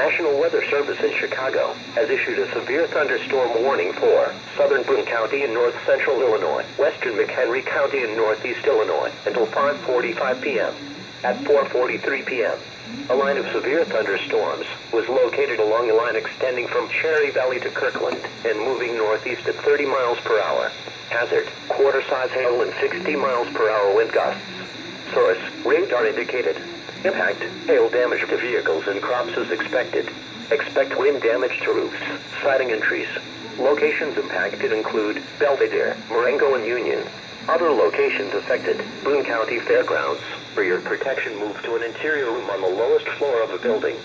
National Weather Service in Chicago has issued a severe thunderstorm warning for southern Boone County and north central Illinois, western McHenry County and northeast Illinois until 5:45 p.m. At 4:43 p.m., a line of severe thunderstorms was located along a line extending from Cherry Valley to Kirkland and moving northeast at 30 miles per hour. Hazard, quarter-size hail and 60 miles per hour wind gusts. Source, radar indicated. Impact, hail damage to vehicles and crops is expected. Expect wind damage to roofs, siding and trees. Locations impacted include Belvedere, Marengo and Union. Other locations affected, Boone County Fairgrounds. For your protection, move to an interior room on the lowest floor of the building.